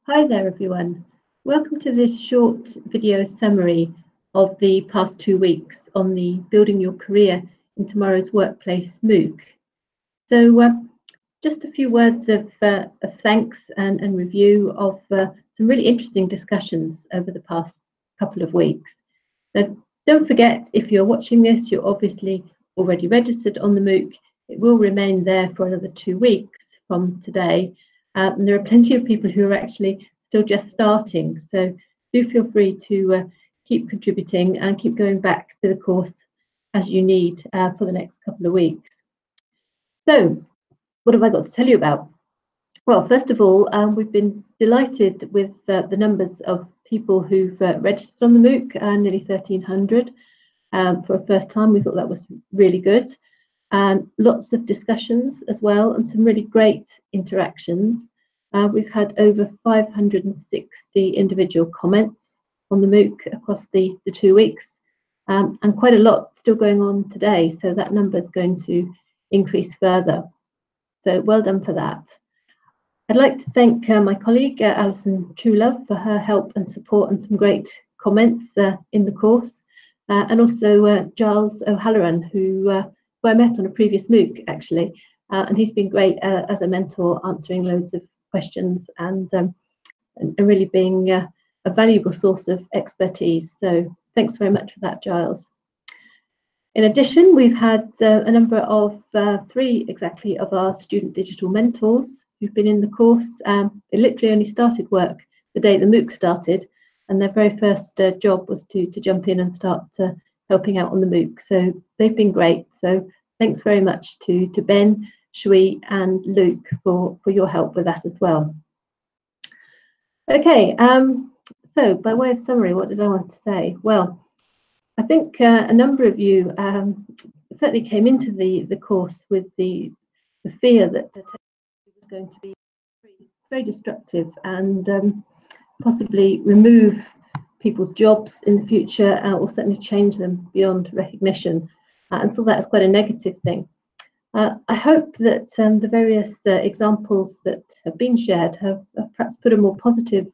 Hi there everyone. Welcome to this short video summary of the past 2 weeks on the Building Your Career in Tomorrow's Workplace MOOC. So just a few words of thanks and review of some really interesting discussions over the past couple of weeks. Now, don't forget, if you're watching this, you're obviously already registered on the MOOC. It will remain there for another 2 weeks from today. And there are plenty of people who are actually still just starting, so do feel free to keep contributing and keep going back to the course as you need for the next couple of weeks. So, what have I got to tell you about? Well, first of all, we've been delighted with the numbers of people who've registered on the MOOC, nearly 1,300 for a first time. We thought that was really good. And lots of discussions as well, and some really great interactions. We've had over 560 individual comments on the MOOC across the 2 weeks, and quite a lot still going on today, so that number is going to increase further. So well done for that. I'd like to thank my colleague Alison Truelove for her help and support and some great comments in the course, and also Giles O'Halloran, who I met on a previous MOOC actually, and he's been great as a mentor, answering loads of questions and really being a valuable source of expertise. So thanks very much for that, Giles. In addition, we've had a number of 3 exactly of our student digital mentors who've been in the course. They literally only started work the day the MOOC started, and their very first job was to jump in and start helping out on the MOOC. So they've been great. So thanks very much to Ben, Shui and Luke for your help with that as well. Okay, so by way of summary, what did I want to say? Well, I think a number of you certainly came into the course with the fear that the technology was going to be very destructive and possibly remove people's jobs in the future, or certainly change them beyond recognition, and saw that as quite a negative thing. I hope that the various examples that have been shared have perhaps put a more positive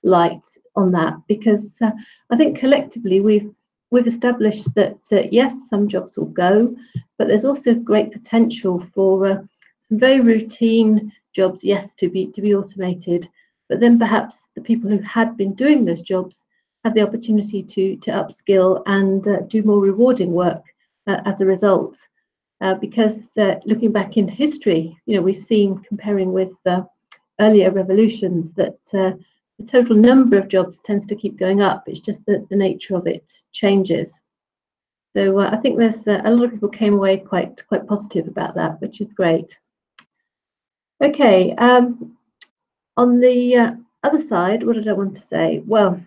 light on that, because I think collectively we've established that yes, some jobs will go, but there's also great potential for some very routine jobs, yes, to be automated, but then perhaps the people who had been doing those jobs have the opportunity to upskill and do more rewarding work as a result. Because looking back in history, we've seen, comparing with earlier revolutions, that the total number of jobs tends to keep going up. It's just that the nature of it changes. So I think there's a lot of people came away quite positive about that, which is great. Okay, on the other side, what did I want to say? Well,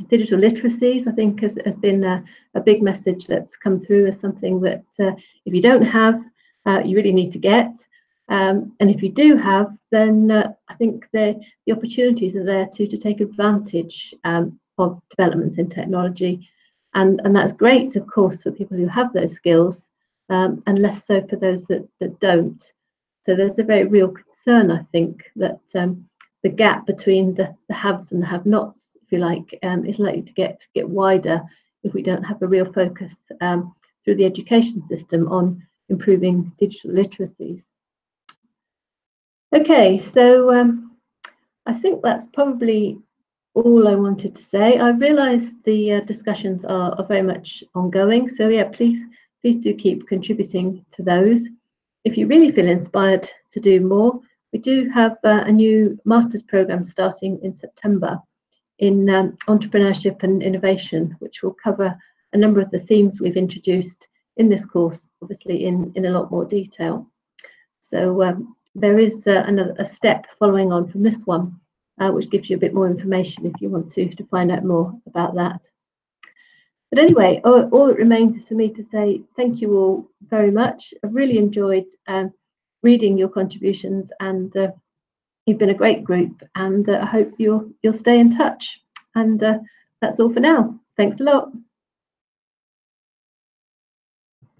digital literacies, I think, has been a big message that's come through as something that if you don't have, you really need to get. And if you do have, then I think the opportunities are there to take advantage of developments in technology. And that's great, of course, for people who have those skills, and less so for those that don't. So there's a very real concern, I think, that the gap between the haves and the have-nots, if you like, is likely to get wider if we don't have a real focus through the education system on improving digital literacies. Okay, so I think that's probably all I wanted to say. I realise the discussions are very much ongoing, so yeah, please do keep contributing to those. If you really feel inspired to do more, we do have a new master's programme starting in September in entrepreneurship and innovation, which will cover a number of the themes we've introduced in this course, obviously in a lot more detail. So there is a step following on from this one, which gives you a bit more information if you want to find out more about that. But anyway, all that remains is for me to say thank you all very much. I've really enjoyed reading your contributions, and you've been a great group, and I hope you'll stay in touch. And that's all for now. Thanks a lot.